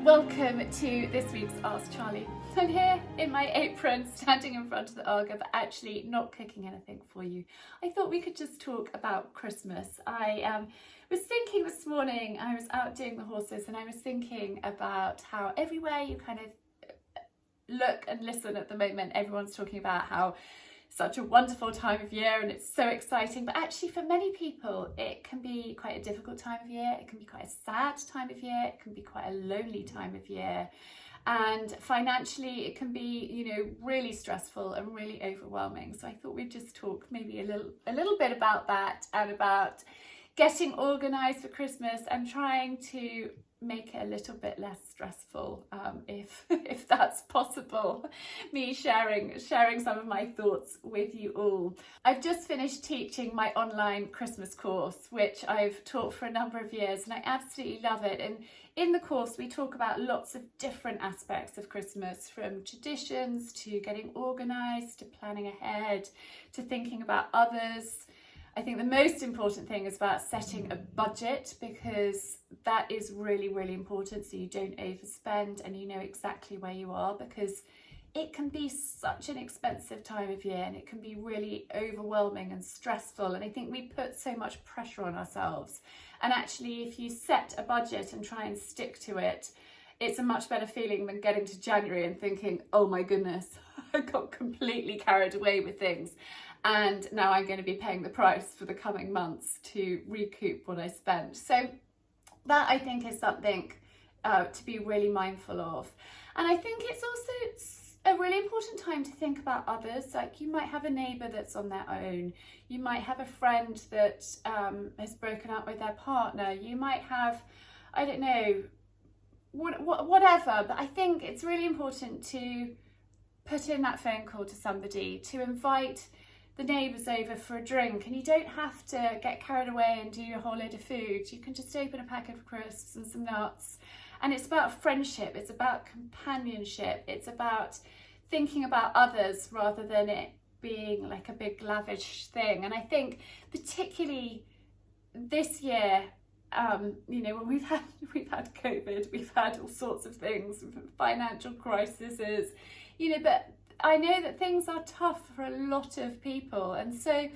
Welcome to this week's Ask Charlie. So I'm here in my apron, standing in front of the Arga, but actually not cooking anything for you. I thought we could just talk about Christmas. I was thinking this morning, I was out doing the horses, and I was thinking about how everywhere you kind of look and listen at the moment, everyone's talking about how such a wonderful time of year and it's so exciting, but actually for many people it can be quite a difficult time of year, it can be quite a sad time of year, it can be quite a lonely time of year, and financially it can be, really stressful and really overwhelming. So I thought we'd just talk maybe a little bit about that and about getting organised for Christmas and trying to make it a little bit less stressful, if that's possible. Me sharing some of my thoughts with you all. I've just finished teaching my online Christmas course, which I've taught for a number of years, and I absolutely love it. And in the course we talk about lots of different aspects of Christmas, from traditions to getting organised to planning ahead to thinking about others. I think the most important thing is about setting a budget, because that is really, really important, so you don't overspend and you know exactly where you are, because it can be such an expensive time of year and it can be really overwhelming and stressful, and I think we put so much pressure on ourselves. And actually, if you set a budget and try and stick to it, it's a much better feeling than getting to January and thinking, oh my goodness, I got completely carried away with things, and now I'm going to be paying the price for the coming months to recoup what I spent. So that, I think, is something to be really mindful of. And I think it's also a really important time to think about others. Like, you might have a neighbour that's on their own, you might have a friend that has broken up with their partner, you might have, I don't know, whatever, but I think it's really important to put in that phone call to somebody, to invite the neighbours over for a drink, and you don't have to get carried away and do a whole load of food. You can just open a packet of crisps and some nuts. And it's about friendship, it's about companionship, it's about thinking about others rather than it being like a big lavish thing. And I think particularly this year, when we've had COVID, we've had all sorts of things, financial crises, but I know that things are tough for a lot of people. And so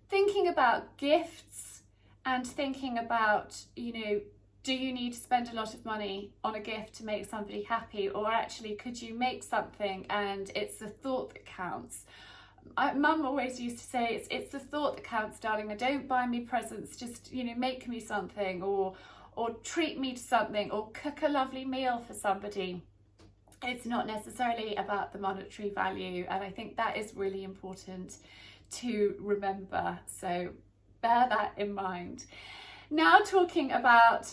thinking about gifts and thinking about, do you need to spend a lot of money on a gift to make somebody happy, or actually could you make something and it's the thought that counts? Mum always used to say, it's the thought that counts, darling. Don't buy me presents, just make me something, or treat me to something, or cook a lovely meal for somebody. It's not necessarily about the monetary value, and I think that is really important to remember, so bear that in mind. Now, talking about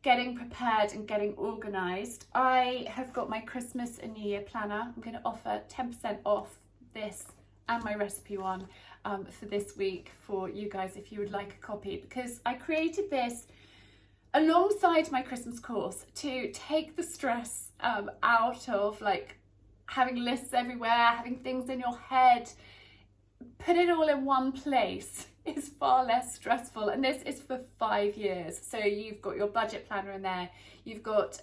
getting prepared and getting organised, I have got my Christmas and New Year planner. I'm going to offer 10% off this and my recipe one for this week for you guys if you would like a copy, because I created this alongside my Christmas course to take the stress out of having lists everywhere, having things in your head. Put it all in one place is far less stressful, and this is for 5 years. So you've got your budget planner in there, you've got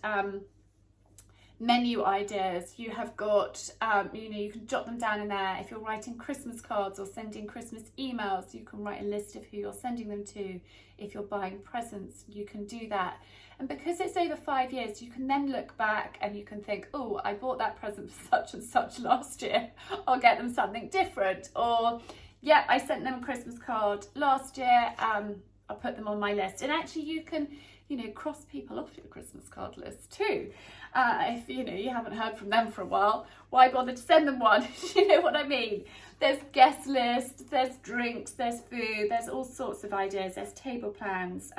menu ideas, you have got you can jot them down in there. If you're writing Christmas cards or sending Christmas emails, you can write a list of who you're sending them to. If you're buying presents, you can do that. And because it's over 5 years, you can then look back and you can think, oh, I bought that present for such and such last year, I'll get them something different. Or yeah, I sent them a Christmas card last year, I'll put them on my list. And actually you can cross people off your Christmas card list too. If you haven't heard from them for a while, why bother to send them one? You know what I mean? There's guest lists, there's drinks, there's food, there's all sorts of ideas, there's table plans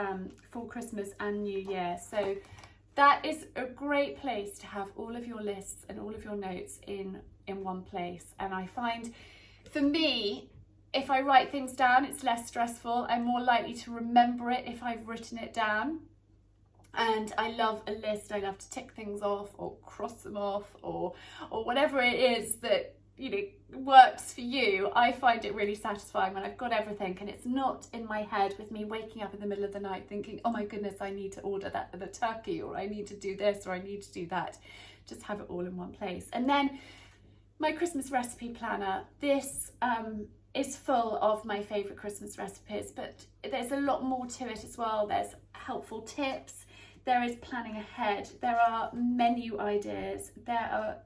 for Christmas and New Year. So that is a great place to have all of your lists and all of your notes in one place. And I find, for me, if I write things down, it's less stressful. I'm more likely to remember it if I've written it down. And I love a list. I love to tick things off or cross them off or whatever it is that works for you. I find it really satisfying when I've got everything and it's not in my head with me waking up in the middle of the night thinking, oh my goodness, I need to order the turkey, or I need to do this, or I need to do that. Just have it all in one place. And then my Christmas recipe planner, this is full of my favourite Christmas recipes, but there's a lot more to it as well. There's helpful tips, there is planning ahead, there are menu ideas, there are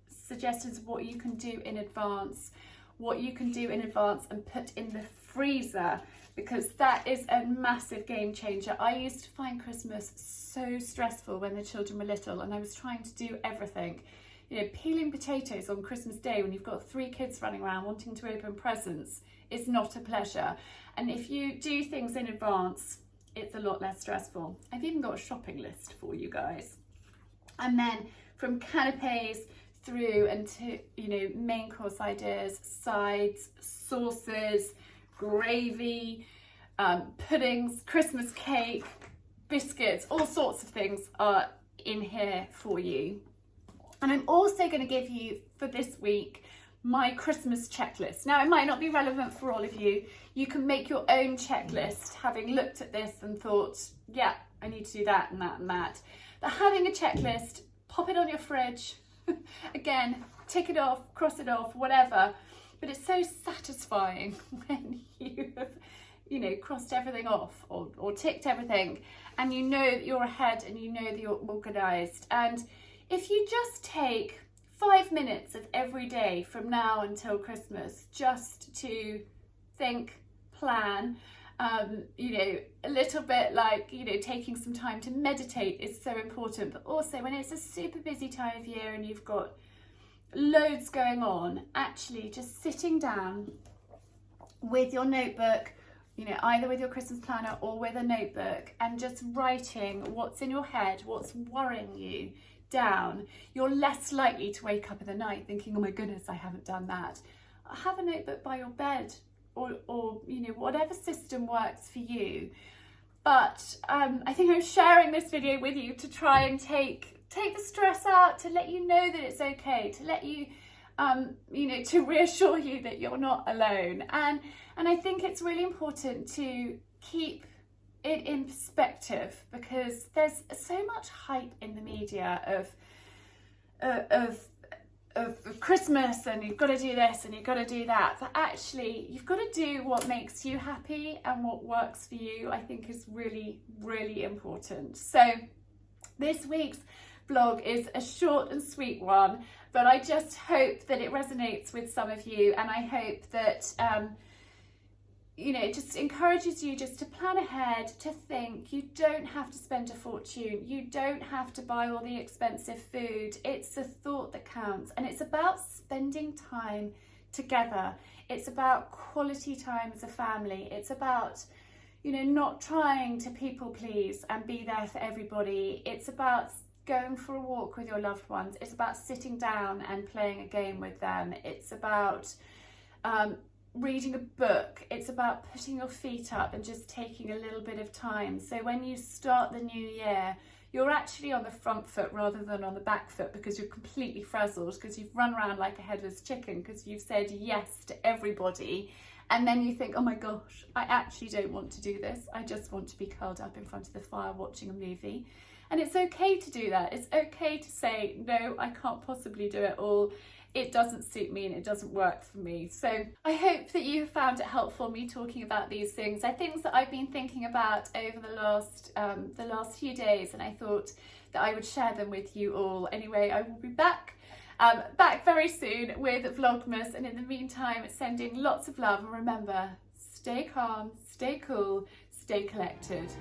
suggestions of what you can do in advance, and put in the freezer, because that is a massive game changer. I used to find Christmas so stressful when the children were little and I was trying to do everything. Peeling potatoes on Christmas Day when you've got 3 kids running around wanting to open presents is not a pleasure. And if you do things in advance, it's a lot less stressful. I've even got a shopping list for you guys. And then from canapes through and to, main course ideas, sides, sauces, gravy, puddings, Christmas cake, biscuits, all sorts of things are in here for you. And I'm also going to give you, for this week, my Christmas checklist. Now, it might not be relevant for all of you. You can make your own checklist, having looked at this and thought, yeah, I need to do that and that and that. But having a checklist, pop it on your fridge. Again, tick it off, cross it off, whatever. But it's so satisfying when you have, crossed everything off or ticked everything, and you know that you're ahead and you know that you're organised. And if you just take 5 minutes of every day from now until Christmas just to think, plan, a little bit like, taking some time to meditate is so important. But also when it's a super busy time of year and you've got loads going on, actually just sitting down with your notebook, either with your Christmas planner or with a notebook, and just writing what's in your head, what's worrying you down, you're less likely to wake up in the night thinking, oh my goodness, I haven't done that. Have a notebook by your bed, or whatever system works for you. But I think I'm sharing this video with you to try and take the stress out, to let you know that it's okay, to let you to reassure you that you're not alone. And I think it's really important to keep it in perspective, because there's so much hype in the media of Christmas, and you've got to do this and you've got to do that, but actually you've got to do what makes you happy and what works for you. I think is really, really important. So this week's vlog is a short and sweet one, but I just hope that it resonates with some of you, and I hope that it just encourages you just to plan ahead, to think. You don't have to spend a fortune. You don't have to buy all the expensive food. It's the thought that counts. And it's about spending time together. It's about quality time as a family. It's about, not trying to people please and be there for everybody. It's about going for a walk with your loved ones. It's about sitting down and playing a game with them. It's about reading a book. It's about putting your feet up and just taking a little bit of time. So when you start the new year, you're actually on the front foot rather than on the back foot, because you're completely frazzled, because you've run around like a headless chicken, because you've said yes to everybody. And then you think, oh my gosh, I actually don't want to do this. I just want to be curled up in front of the fire watching a movie. And it's okay to do that. It's okay to say, no, I can't possibly do it all. It doesn't suit me and it doesn't work for me. So I hope that you found it helpful, me talking about these things. They're things that I've been thinking about over the last few days, and I thought that I would share them with you all. Anyway, I will be back very soon with Vlogmas, and in the meantime, sending lots of love, and remember, stay calm, stay cool, stay collected.